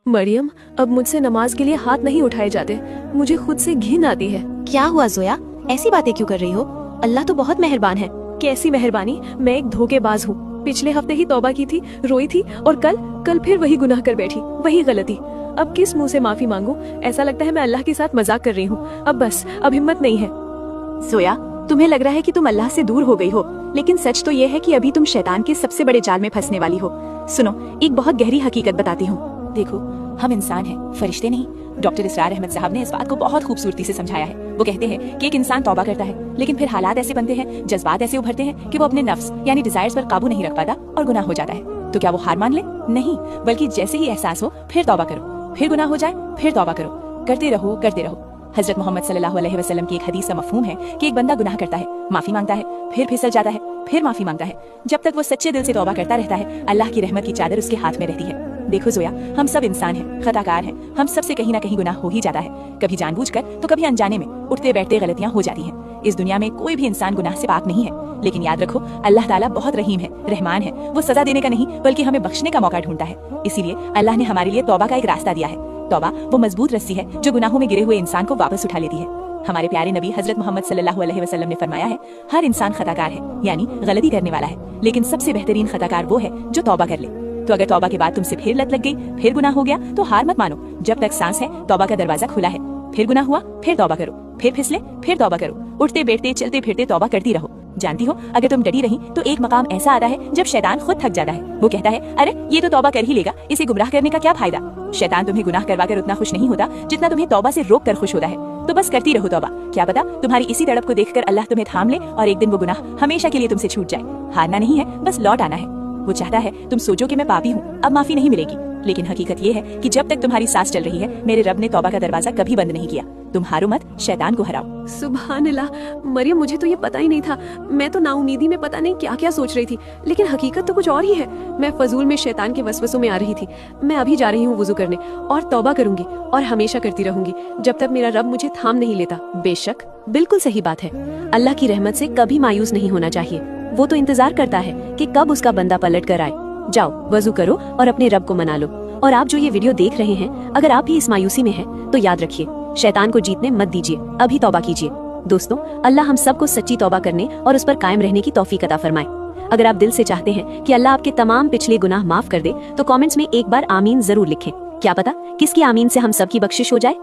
मरियम, अब मुझसे नमाज के लिए हाथ नहीं उठाए जाते, मुझे खुद से घिन आती है। क्या हुआ जोया, ऐसी बातें क्यों कर रही हो? अल्लाह तो बहुत मेहरबान है। कैसी मेहरबानी, मैं एक धोखेबाज हूँ। पिछले हफ्ते ही तौबा की थी, रोई थी, और कल फिर वही गुनाह कर बैठी, वही गलती। अब किस मुंह से माफी मांगू? ऐसा लगता है मैं अल्लाह के साथ मजाक कर रही हूँ। अब बस, अब हिम्मत नहीं है। जोया, तुम्हें लग रहा है कि तुम अल्लाह से दूर हो गई हो, लेकिन सच तो ये है कि अभी तुम शैतान के सबसे बड़े जाल में फंसने वाली हो। सुनो, एक बहुत गहरी हकीकत बताती हूँ। देखो, हम इंसान हैं, फरिश्ते नहीं। डॉक्टर इसरार अहमद साहब ने इस बात को बहुत खूबसूरती से समझाया है। वो कहते हैं कि एक इंसान तौबा करता है, लेकिन फिर हालात ऐसे बनते हैं, जज्बात ऐसे उभरते हैं कि वो अपने नफ्स यानी डिजायर्स पर काबू नहीं रख पाता और गुनाह हो जाता है। तो क्या वो हार मान ले? नहीं, बल्कि जैसे ही एहसास हो फिर तौबा करो, फिर गुनाह हो जाए फिर तौबा करो, करते रहो करते रहो। हजरत मोहम्मद सल्लल्लाहु अलैहि वसल्लम की एक हदीस का मफहूम है कि एक बंदा गुनाह करता है, माफी मांगता है, फिर फिसल जाता है, फिर माफी मांगता है। जब तक वो सच्चे दिल से तौबा करता रहता है, अल्लाह की रहमत की चादर उसके हाथ में रहती है। देखो जोया, हम सब इंसान हैं, खताकार हैं, हम सब से कहीं ना कहीं गुनाह हो ही जाता है, कभी जानबूझकर तो कभी अनजाने में। उठते बैठते गलतियां हो जाती हैं। इस दुनिया में कोई भी इंसान गुनाह से पाक नहीं है, लेकिन याद रखो, अल्लाह ताला बहुत रहीम है, रहमान है। वो सजा देने का नहीं बल्कि हमें बख्शने का मौका ढूंढता है। इसीलिए अल्लाह ने हमारे लिए तौबा का एक रास्ता दिया है। तौबा वो मजबूत रस्सी है जो गुनाहों में गिरे हुए इंसान को वापस उठा लेती है। हमारे प्यारे नबी हजरत मोहम्मद सल्लल्लाहु अलैहि वसल्लम ने फरमाया है, हर इंसान खताकार है, यानी गलती करने वाला है, लेकिन सबसे बेहतरीन खताकार वो है जो तौबा कर ले। तो अगर तौबा के बाद तुमसे फिर लत लग गई, फिर गुनाह हो गया, तो हार मत मानो। जब तक सांस है, तौबा का दरवाजा खुला है। फिर गुनाह हुआ, फिर तौबा करो, फिर फिसले, फिर तौबा करो। उठते बैठते चलते फिरते तौबा करती रहो। जानती हो, अगर तुम डरी रही तो एक मकाम ऐसा आता है जब शैतान खुद थक जाता है। वो कहता है, अरे ये तो तौबा कर ही लेगा, इसे गुमराह करने का क्या फायदा। शैतान तुम्हें गुनाह करवाकर उतना खुश नहीं होता जितना तुम्हें तौबा से रोक कर खुश होता है। तो बस करती रहो तौबा। क्या पता तुम्हारी इसी तड़प को देखकर अल्लाह तुम्हें थाम ले और एक दिन वो गुनाह हमेशा के लिए तुमसे छूट जाए। हारना नहीं है, बस लौट आना है। वो चाहता है तुम सोचो कि मैं पापी हूँ, अब माफी नहीं मिलेगी, लेकिन हकीकत ये है कि जब तक तुम्हारी सांस चल रही है, मेरे रब ने तौबा का दरवाजा कभी बंद नहीं किया। तुम हारो मत, शैतान को हराओ। सुभान अल्लाह। मरियम, मुझे तो ये पता ही नहीं था। मैं तो नाउमीदी में पता नहीं क्या क्या सोच रही थी, लेकिन हकीकत तो कुछ और ही है। मैं फजूल में शैतान के वसवसों में आ रही थी। मैं अभी जा रही हूँ वुजू करने, और तौबा करूंगी, और हमेशा करती रहूंगी जब तक मेरा रब मुझे थाम नहीं लेता। बेशक, बिल्कुल सही बात है। अल्लाह की रहमत से कभी मायूस नहीं होना चाहिए। वो तो इंतजार करता है कि कब उसका बंदा पलट कर आए। जाओ, वजू करो और अपने रब को मना लो। और आप जो ये वीडियो देख रहे हैं, अगर आप भी इस मायूसी में हैं, तो याद रखिए, शैतान को जीतने मत दीजिए, अभी तौबा कीजिए। दोस्तों, अल्लाह हम सबको सच्ची तौबा करने और उस पर कायम रहने की तौफीक अता फरमाए। अगर आप दिल से चाहते हैं कि अल्लाह आपके तमाम पिछले गुनाह माफ कर दे, तो कमेंट्स में एक बार आमीन जरूर लिखें। क्या पता किसकी आमीन से हम सबकी बख्शिश हो जाए।